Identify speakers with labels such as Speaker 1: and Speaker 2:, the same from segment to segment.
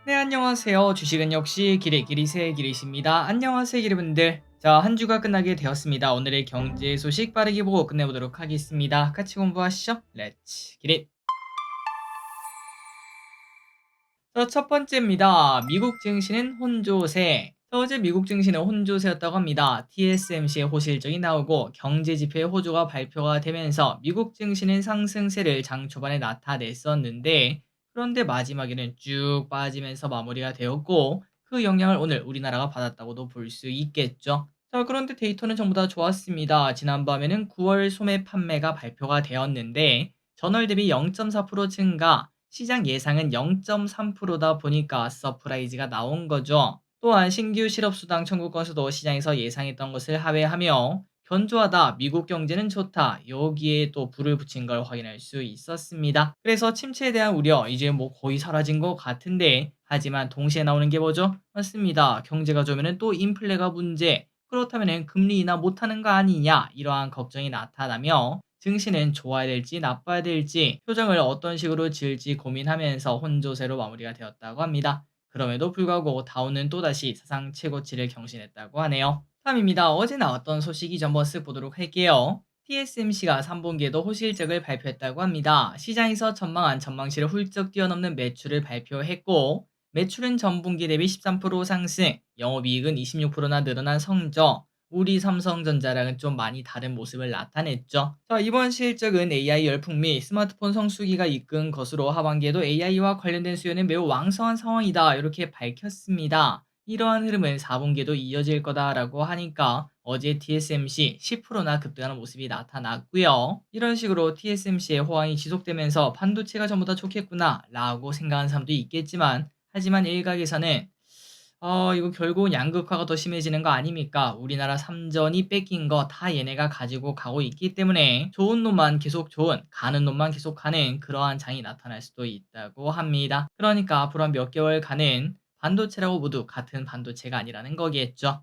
Speaker 1: 네, 안녕하세요. 주식은 역시 기레 기리세 기리십니다. 안녕하세요, 기리분들. 자, 한 주가 끝나게 되었습니다. 오늘의 경제 소식 빠르게 보고 끝내보도록 하겠습니다. 같이 공부하시죠. 렛츠 기릿. 자, 첫 번째입니다. 미국 증시는 혼조세. 자, 어제 미국 증시는 혼조세였다고 합니다. TSMC의 호실적이 나오고 경제 지표의 호조가 발표가 되면서 미국 증시는 상승세를 장 초반에 나타냈었는데, 그런데 마지막에는 쭉 빠지면서 마무리가 되었고, 그 영향을 오늘 우리나라가 받았다고도 볼 수 있겠죠. 자, 그런데 데이터는 전부 다 좋았습니다. 지난밤에는 9월 소매 판매가 발표가 되었는데 전월 대비 0.4% 증가, 시장 예상은 0.3%다 보니까 서프라이즈가 나온 거죠. 또한 신규 실업수당 청구 건수도 시장에서 예상했던 것을 하회하며 견조하다, 미국 경제는 좋다, 여기에 또 불을 붙인 걸 확인할 수 있었습니다. 그래서 침체에 대한 우려, 이제 뭐 거의 사라진 것 같은데, 하지만 동시에 나오는 게 뭐죠? 맞습니다. 경제가 좋으면 또 인플레가 문제, 그렇다면 금리 인하 못하는 거 아니냐, 이러한 걱정이 나타나며 증시는 좋아야 될지 나빠야 될지 표정을 어떤 식으로 지을지 고민하면서 혼조세로 마무리가 되었다고 합니다. 그럼에도 불구하고 다우는 또다시 사상 최고치를 경신했다고 하네요. 3입니다. 어제 나왔던 소식이죠. 한번 쓱 보도록 할게요. TSMC가 3분기에도 호실적을 발표했다고 합니다. 시장에서 전망한 전망치를 훌쩍 뛰어넘는 매출을 발표했고, 매출은 전분기 대비 13% 상승, 영업이익은 26%나 늘어난 성적, 우리 삼성전자랑은 좀 많이 다른 모습을 나타냈죠. 자, 이번 실적은 AI 열풍 및 스마트폰 성수기가 이끈 것으로 하반기에도 AI와 관련된 수요는 매우 왕성한 상황이다, 이렇게 밝혔습니다. 이러한 흐름은 4분기에도 이어질 거다라고 하니까 어제 TSMC 10%나 급등하는 모습이 나타났고요. 이런 식으로 TSMC의 호황이 지속되면서 반도체가 전부 다 좋겠구나 라고 생각하는 사람도 있겠지만, 하지만 일각에서는 이거 결국은 양극화가 더 심해지는 거 아닙니까? 우리나라 삼전이 뺏긴 거 다 얘네가 가지고 가고 있기 때문에 좋은 놈만 계속 좋은, 가는 놈만 계속 가는 그러한 장이 나타날 수도 있다고 합니다. 그러니까 앞으로 한 몇 개월간은 반도체라고 모두 같은 반도체가 아니라는 거겠죠.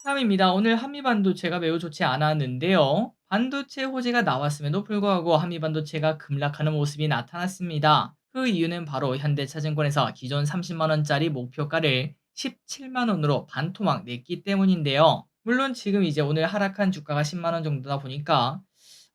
Speaker 1: 다음입니다. 오늘 한미반도체가 매우 좋지 않았는데요. 반도체 호재가 나왔음에도 불구하고 한미반도체가 급락하는 모습이 나타났습니다. 그 이유는 바로 현대차증권에서 기존 30만 원짜리 목표가를 17만 원으로 반토막 냈기 때문인데요. 물론 지금 이제 오늘 하락한 주가가 10만 원 정도다 보니까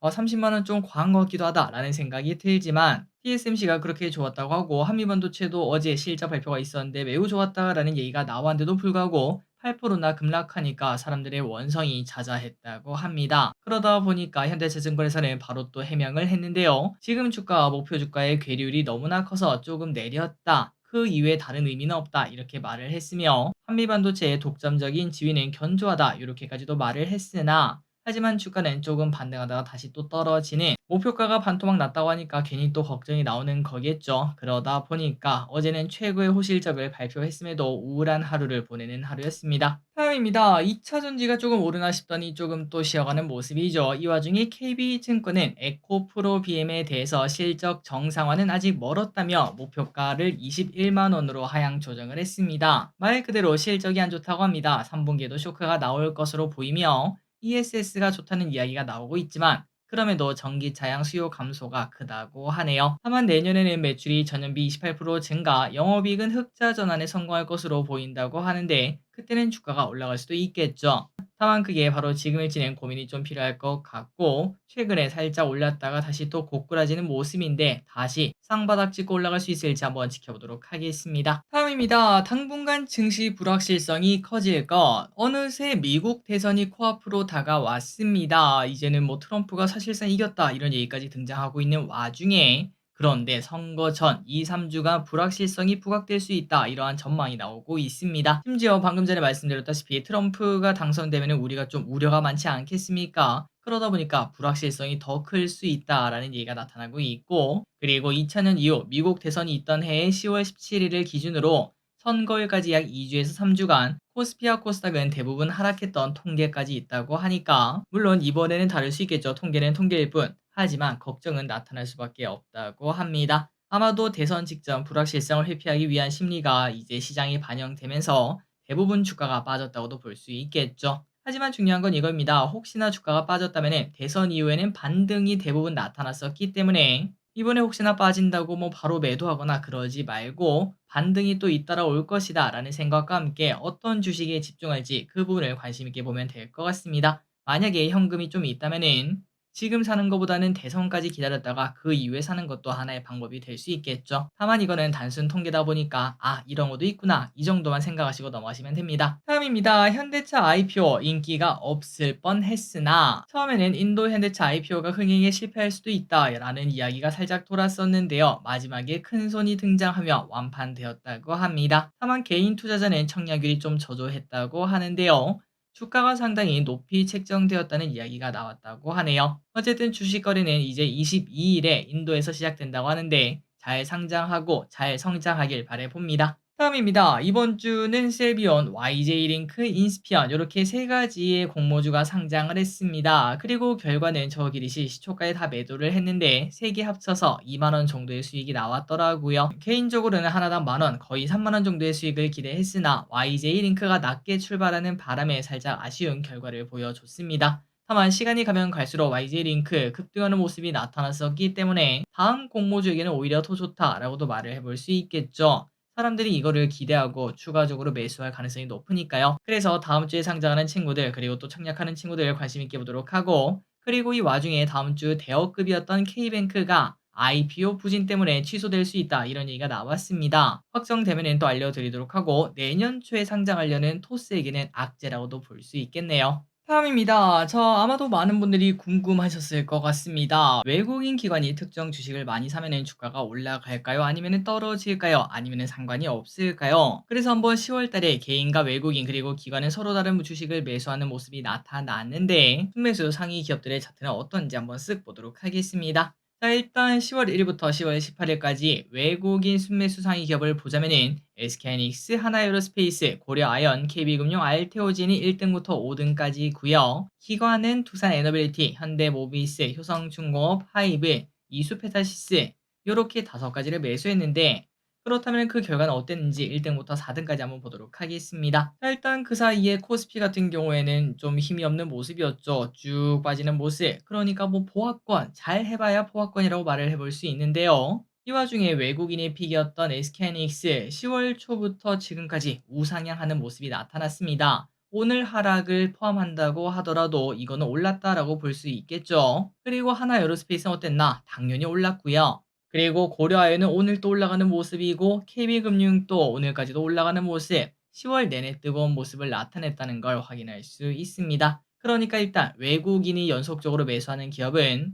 Speaker 1: 30만 원 좀 과한 것 같기도 하다라는 생각이 들지만, TSMC가 그렇게 좋았다고 하고 한미반도체도 어제 실적 발표가 있었는데 매우 좋았다라는 얘기가 나왔는데도 불구하고 8%나 급락하니까 사람들의 원성이 자자했다고 합니다. 그러다 보니까 현대차증권에서는 바로 또 해명을 했는데요. 지금 주가와 목표 주가의 괴리율이 너무나 커서 조금 내렸다, 그 이외에 다른 의미는 없다, 이렇게 말을 했으며, 한미반도체의 독점적인 지위는 견조하다, 이렇게까지도 말을 했으나, 하지만 주가는 조금 반등하다가 다시 또 떨어지는, 목표가가 반토막 났다고 하니까 괜히 또 걱정이 나오는 거겠죠. 그러다 보니까 어제는 최고의 호실적을 발표했음에도 우울한 하루를 보내는 하루였습니다. 다음입니다. 2차 전지가 조금 오르나 싶더니 조금 또 쉬어가는 모습이죠. 이 와중에 KB증권은 에코프로 BM에 대해서 실적 정상화는 아직 멀었다며 목표가를 21만 원으로 하향 조정을 했습니다. 말 그대로 실적이 안 좋다고 합니다. 3분기에도 쇼크가 나올 것으로 보이며 ESS가 좋다는 이야기가 나오고 있지만, 그럼에도 전기차량 수요 감소가 크다고 하네요. 다만 내년에는 매출이 전년비 28% 증가, 영업이익은 흑자 전환에 성공할 것으로 보인다고 하는데, 그때는 주가가 올라갈 수도 있겠죠. 다만 그게 바로 지금일지는 고민이 좀 필요할 것 같고, 최근에 살짝 올랐다가 다시 또 고꾸라지는 모습인데 다시 쌍바닥 찍고 올라갈 수 있을지 한번 지켜보도록 하겠습니다. 다음입니다. 당분간 증시 불확실성이 커질 것. 어느새 미국 대선이 코앞으로 다가왔습니다. 이제는 뭐 트럼프가 사실상 이겼다, 이런 얘기까지 등장하고 있는 와중에, 그런데 선거 전 2, 3주간 불확실성이 부각될 수 있다, 이러한 전망이 나오고 있습니다. 심지어 방금 전에 말씀드렸다시피 트럼프가 당선되면 우리가 좀 우려가 많지 않겠습니까? 그러다 보니까 불확실성이 더 클 수 있다라는 얘기가 나타나고 있고, 그리고 2000년 이후 미국 대선이 있던 해의 10월 17일을 기준으로 선거일까지 약 2주에서 3주간 코스피와 코스닥은 대부분 하락했던 통계까지 있다고 하니까, 물론 이번에는 다를 수 있겠죠. 통계는 통계일 뿐. 하지만 걱정은 나타날 수밖에 없다고 합니다. 아마도 대선 직전 불확실성을 회피하기 위한 심리가 이제 시장에 반영되면서 대부분 주가가 빠졌다고도 볼 수 있겠죠. 하지만 중요한 건 이겁니다. 혹시나 주가가 빠졌다면 대선 이후에는 반등이 대부분 나타났었기 때문에 이번에 혹시나 빠진다고 뭐 바로 매도하거나 그러지 말고 반등이 또 잇따라 올 것이다 라는 생각과 함께 어떤 주식에 집중할지 그 부분을 관심 있게 보면 될 것 같습니다. 만약에 현금이 좀 있다면은 지금 사는 것보다는 대선까지 기다렸다가 그 이후에 사는 것도 하나의 방법이 될 수 있겠죠. 다만 이거는 단순 통계다 보니까 이런 것도 있구나 이 정도만 생각하시고 넘어가시면 됩니다. 다음입니다. 현대차 IPO 인기가 없을 뻔했으나 처음에는 인도 현대차 IPO가 흥행에 실패할 수도 있다라는 이야기가 살짝 돌았었는데요. 마지막에 큰손이 등장하며 완판되었다고 합니다. 다만 개인 투자자는 청약률이 좀 저조했다고 하는데요. 주가가 상당히 높이 책정되었다는 이야기가 나왔다고 하네요. 어쨌든 주식 거래는 이제 22일에 인도에서 시작된다고 하는데 잘 상장하고 잘 성장하길 바라봅니다. 다음입니다. 이번 주는 셀비온, YJ링크, 인스피언 이렇게 세 가지의 공모주가 상장을 했습니다. 그리고 결과는 저기리시 시초가에 다 매도를 했는데 세 개 합쳐서 2만 원 정도의 수익이 나왔더라고요. 개인적으로는 하나당 만 원, 거의 3만 원 정도의 수익을 기대했으나 YJ링크가 낮게 출발하는 바람에 살짝 아쉬운 결과를 보여줬습니다. 다만 시간이 가면 갈수록 YJ링크 급등하는 모습이 나타났었기 때문에 다음 공모주에게는 오히려 더 좋다라고도 말을 해볼 수 있겠죠. 사람들이 이거를 기대하고 추가적으로 매수할 가능성이 높으니까요. 그래서 다음 주에 상장하는 친구들 그리고 또 청약하는 친구들 관심 있게 보도록 하고 그리고 이 와중에 다음 주 대여급이었던 K뱅크가 IPO 부진 때문에 취소될 수 있다 이런 얘기가 나왔습니다. 확정되면 또 알려드리도록 하고 내년 초에 상장하려는 토스에게는 악재라고도 볼 수 있겠네요. 다음입니다. 아마도 많은 분들이 궁금하셨을 것 같습니다. 외국인 기관이 특정 주식을 많이 사면은 주가가 올라갈까요? 아니면은 떨어질까요? 아니면은 상관이 없을까요? 그래서 한번 10월 달에 개인과 외국인 그리고 기관은 서로 다른 주식을 매수하는 모습이 나타났는데 순매수 상위 기업들의 차트는 어떤지 한번 쓱 보도록 하겠습니다. 자, 일단 10월 1일부터 10월 18일까지 외국인 순매수 상위 기업을 보자면은 SK하이닉스, 하나에어로스페이스, 고려아연, KB금융, 알테오진이 1등부터 5등까지고요. 기관은 두산에너빌리티, 현대모비스, 효성중공업, 하이브, 이수페타시스 요렇게 5가지를 매수했는데 그렇다면 그 결과는 어땠는지 1등부터 4등까지 한번 보도록 하겠습니다. 자, 일단 그 사이에 코스피 같은 경우에는 좀 힘이 없는 모습이었죠. 쭉 빠지는 모습. 그러니까 뭐 보합권, 잘 해봐야 보합권이라고 말을 해볼 수 있는데요. 이 와중에 외국인의 픽이었던 SK하이닉스 10월 초부터 지금까지 우상향하는 모습이 나타났습니다. 오늘 하락을 포함한다고 하더라도 이거는 올랐다라고 볼 수 있겠죠. 그리고 하나에어로스페이스는 어땠나? 당연히 올랐고요. 그리고 고려아연은 오늘 또 올라가는 모습이고 KB금융도 오늘까지도 올라가는 모습 10월 내내 뜨거운 모습을 나타냈다는 걸 확인할 수 있습니다. 그러니까 일단 외국인이 연속적으로 매수하는 기업은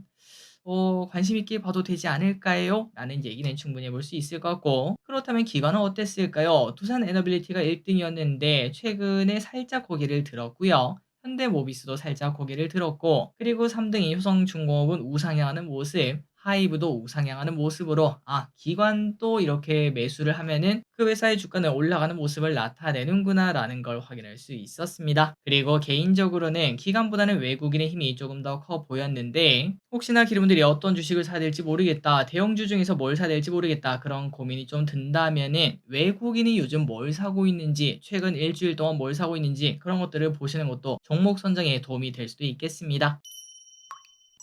Speaker 1: 관심 있게 봐도 되지 않을까요? 라는 얘기는 충분히 해볼 수 있을 것 같고 그렇다면 기관은 어땠을까요? 두산에너빌리티가 1등이었는데 최근에 살짝 고개를 들었고요. 현대모비스도 살짝 고개를 들었고 그리고 3등이 효성중공업은 우상향하는 모습 하이브도 우상향하는 모습으로 기관도 이렇게 매수를 하면은 그 회사의 주가는 올라가는 모습을 나타내는구나 라는 걸 확인할 수 있었습니다. 그리고 개인적으로는 기관보다는 외국인의 힘이 조금 더 커 보였는데 혹시나 기름들이 어떤 주식을 사야 될지 모르겠다 대형주 중에서 뭘 사야 될지 모르겠다 그런 고민이 좀 든다면은 외국인이 요즘 뭘 사고 있는지 최근 일주일 동안 뭘 사고 있는지 그런 것들을 보시는 것도 종목 선정에 도움이 될 수도 있겠습니다.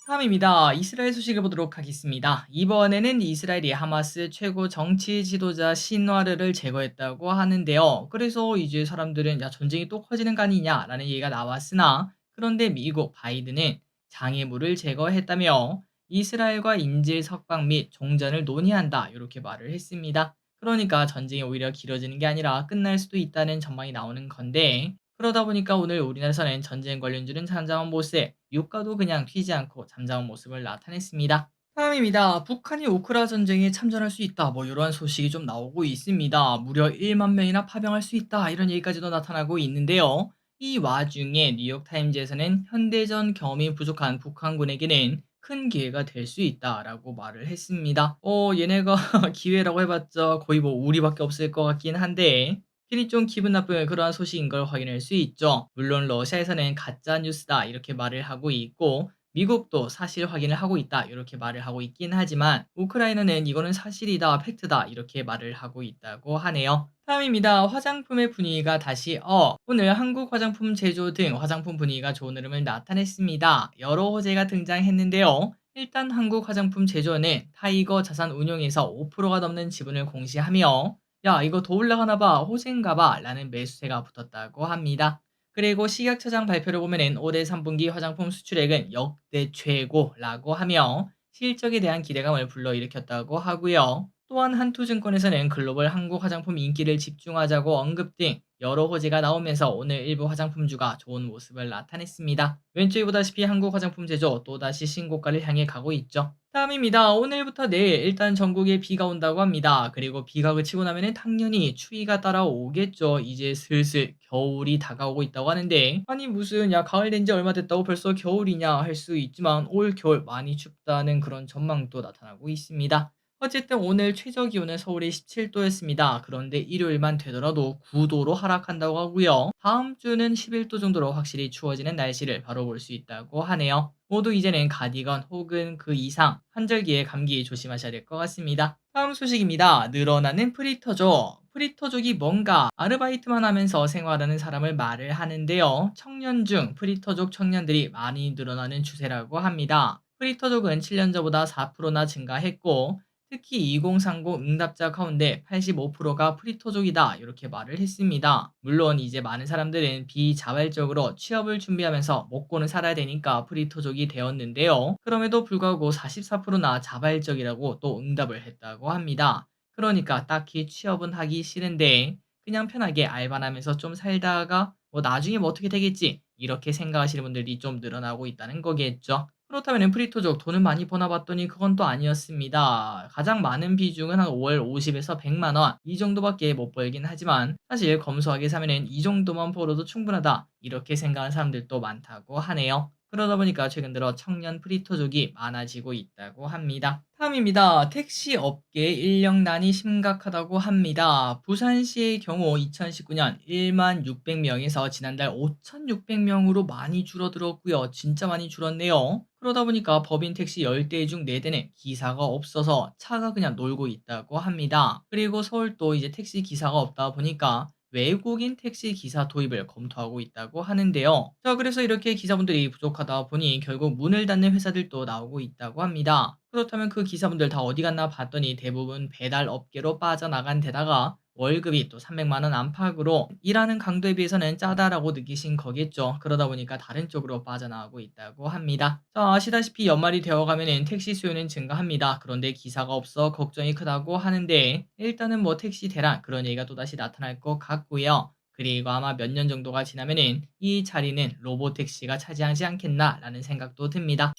Speaker 1: 다음입니다. 이스라엘 소식을 보도록 하겠습니다. 이번에는 이스라엘이 하마스 최고 정치 지도자 신와르를 제거했다고 하는데요. 그래서 이제 사람들은 야 전쟁이 또 커지는 거 아니냐라는 얘기가 나왔으나 그런데 미국 바이든은 장애물을 제거했다며 이스라엘과 인질 석방 및 종전을 논의한다 이렇게 말을 했습니다. 그러니까 전쟁이 오히려 길어지는 게 아니라 끝날 수도 있다는 전망이 나오는 건데 그러다 보니까 오늘 우리나라에서는 전쟁 관련주는 잠잠한 모습, 유가도 그냥 튀지 않고 잠잠한 모습을 나타냈습니다. 다음입니다. 북한이 우크라 전쟁에 참전할 수 있다. 뭐 이러한 소식이 좀 나오고 있습니다. 무려 1만 명이나 파병할 수 있다. 이런 얘기까지도 나타나고 있는데요. 이 와중에 뉴욕타임즈에서는 현대전 경험이 부족한 북한군에게는 큰 기회가 될 수 있다라고 말을 했습니다. 얘네가 기회라고 해봤자 거의 뭐 우리밖에 없을 것 같긴 한데 괜히 좀 기분 나쁜 그러한 소식인 걸 확인할 수 있죠. 물론 러시아에서는 가짜 뉴스다 이렇게 말을 하고 있고 미국도 사실 확인을 하고 있다 이렇게 말을 하고 있긴 하지만 우크라이나는 이거는 사실이다 팩트다 이렇게 말을 하고 있다고 하네요. 다음입니다. 화장품의 분위기가 다시 오늘 한국 화장품 제조 등 화장품 분위기가 좋은 흐름을 나타냈습니다. 여러 호재가 등장했는데요. 일단 한국 화장품 제조는 타이거 자산 운용에서 5%가 넘는 지분을 공시하며 야 이거 더 올라가나 봐 호재인가 봐 라는 매수세가 붙었다고 합니다. 그리고 식약처장 발표를 보면은 올해 3분기 화장품 수출액은 역대 최고라고 하며 실적에 대한 기대감을 불러일으켰다고 하고요. 또한 한투증권에서는 글로벌 한국 화장품 인기를 집중하자고 언급 등 여러 호재가 나오면서 오늘 일부 화장품주가 좋은 모습을 나타냈습니다. 왼쪽에 보다시피 한국 화장품 제조 또다시 신고가를 향해 가고 있죠. 다음입니다. 오늘부터 내일 일단 전국에 비가 온다고 합니다. 그리고 비가 그치고 나면은 당연히 추위가 따라오겠죠. 이제 슬슬 겨울이 다가오고 있다고 하는데 아니 무슨 야 가을 된 지 얼마 됐다고 벌써 겨울이냐 할 수 있지만 올 겨울 많이 춥다는 그런 전망도 나타나고 있습니다. 어쨌든 오늘 최저 기온은 서울이 17도였습니다. 그런데 일요일만 되더라도 9도로 하락한다고 하고요. 다음 주는 11도 정도로 확실히 추워지는 날씨를 바로 볼 수 있다고 하네요. 모두 이제는 가디건 혹은 그 이상 환절기에 감기 조심하셔야 될 것 같습니다. 다음 소식입니다. 늘어나는 프리터족. 프리터족이 뭔가 아르바이트만 하면서 생활하는 사람을 말을 하는데요. 청년 중 프리터족 청년들이 많이 늘어나는 추세라고 합니다. 프리터족은 7년 전보다 4%나 증가했고 특히 2030 응답자 가운데 85%가 프리터족이다 이렇게 말을 했습니다. 물론 이제 많은 사람들은 비자발적으로 취업을 준비하면서 먹고는 살아야 되니까 프리터족이 되었는데요. 그럼에도 불구하고 44%나 자발적이라고 또 응답을 했다고 합니다. 그러니까 딱히 취업은 하기 싫은데 그냥 편하게 알바나 하면서 좀 살다가 뭐 나중에 뭐 어떻게 되겠지 이렇게 생각하시는 분들이 좀 늘어나고 있다는 거겠죠. 그렇다면 프리토족 돈을 많이 버나 봤더니 그건 또 아니었습니다. 가장 많은 비중은 한 월 50에서 100만 원 이 정도밖에 못 벌긴 하지만 사실 검소하게 사면은 이 정도만 벌어도 충분하다 이렇게 생각하는 사람들도 많다고 하네요. 그러다 보니까 최근 들어 청년 프리토족이 많아지고 있다고 합니다. 다음입니다. 택시 업계 인력난이 심각하다고 합니다. 부산시의 경우 2019년 1만 600명에서 지난달 5,600명으로 많이 줄어들었고요. 진짜 많이 줄었네요. 그러다 보니까 법인 택시 10대 중 4대는 기사가 없어서 차가 그냥 놀고 있다고 합니다. 그리고 서울도 이제 택시 기사가 없다 보니까 외국인 택시 기사 도입을 검토하고 있다고 하는데요. 자, 그래서 이렇게 기사분들이 부족하다 보니 결국 문을 닫는 회사들도 나오고 있다고 합니다. 그렇다면 그 기사분들 다 어디 갔나 봤더니 대부분 배달 업계로 빠져나간 데다가 월급이 또 300만 원 안팎으로 일하는 강도에 비해서는 짜다라고 느끼신 거겠죠. 그러다 보니까 다른 쪽으로 빠져나가고 있다고 합니다. 자, 아시다시피 연말이 되어가면은 택시 수요는 증가합니다. 그런데 기사가 없어 걱정이 크다고 하는데 일단은 뭐 택시 대란 그런 얘기가 또다시 나타날 것 같고요. 그리고 아마 몇 년 정도가 지나면은 이 자리는 로보택시가 차지하지 않겠나라는 생각도 듭니다.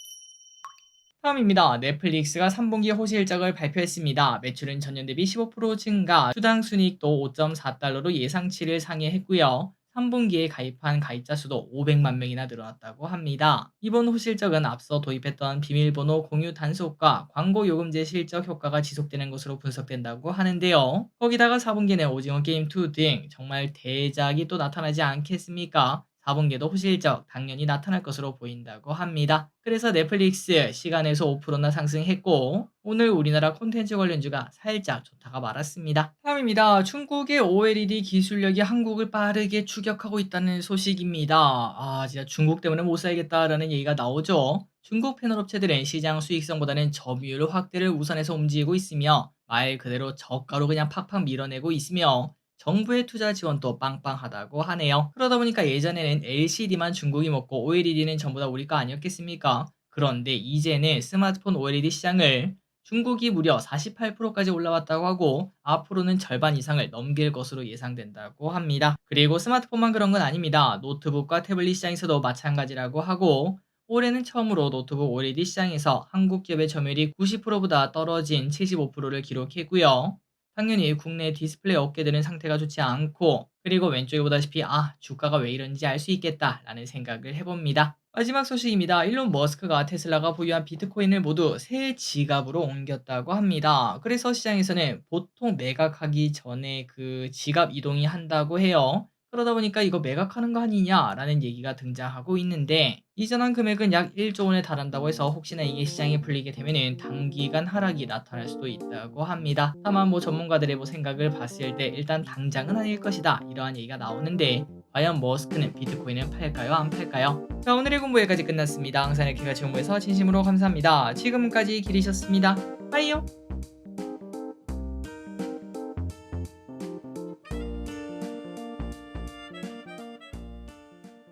Speaker 1: 다음입니다. 넷플릭스가 3분기 호실적을 발표했습니다. 매출은 전년 대비 15% 증가, 주당 순이익도 5.4달러로 예상치를 상회했고요. 3분기에 가입한 가입자 수도 500만 명이나 늘어났다고 합니다. 이번 호실적은 앞서 도입했던 비밀번호 공유 단속과 광고 요금제 실적 효과가 지속되는 것으로 분석된다고 하는데요. 거기다가 4분기에는 오징어 게임 2 등 정말 대작이 또 나타나지 않겠습니까? 4분기에도 호실적 당연히 나타날 것으로 보인다고 합니다. 그래서 넷플릭스 시간에서 5%나 상승했고 오늘 우리나라 콘텐츠 관련주가 살짝 좋다가 말았습니다. 다음입니다. 중국의 OLED 기술력이 한국을 빠르게 추격하고 있다는 소식입니다. 아 진짜 중국 때문에 못 살겠다라는 얘기가 나오죠. 중국 패널 업체들은 시장 수익성보다는 점유율 확대를 우선해서 움직이고 있으며 말 그대로 저가로 그냥 팍팍 밀어내고 있으며 정부의 투자 지원도 빵빵하다고 하네요. 그러다 보니까 예전에는 LCD만 중국이 먹고 OLED는 전부 다 우리 거 아니었겠습니까? 그런데 이제는 스마트폰 OLED 시장을 중국이 무려 48%까지 올라왔다고 하고 앞으로는 절반 이상을 넘길 것으로 예상된다고 합니다. 그리고 스마트폰만 그런 건 아닙니다. 노트북과 태블릿 시장에서도 마찬가지라고 하고 올해는 처음으로 노트북 OLED 시장에서 한국 기업의 점유율이 90%보다 떨어진 75%를 기록했고요. 당연히 국내 디스플레이 업계들은 상태가 좋지 않고 그리고 왼쪽에 보다시피 주가가 왜 이런지 알 수 있겠다라는 생각을 해봅니다. 마지막 소식입니다. 일론 머스크가 테슬라가 보유한 비트코인을 모두 새 지갑으로 옮겼다고 합니다. 그래서 시장에서는 보통 매각하기 전에 그 지갑 이동이 한다고 해요. 그러다 보니까 이거 매각하는 거 아니냐라는 얘기가 등장하고 있는데 이전한 금액은 약 1조 원에 달한다고 해서 혹시나 이게 시장에 풀리게 되면은 단기간 하락이 나타날 수도 있다고 합니다. 다만 뭐 전문가들의 뭐 생각을 봤을 때 일단 당장은 아닐 것이다 이러한 얘기가 나오는데 과연 머스크는 비트코인을 팔까요? 안 팔까요? 자, 오늘의 공부 여기까지 끝났습니다. 항상 이렇게 같이 공부해서 진심으로 감사합니다. 지금까지 길이셨습니다. 빠이요.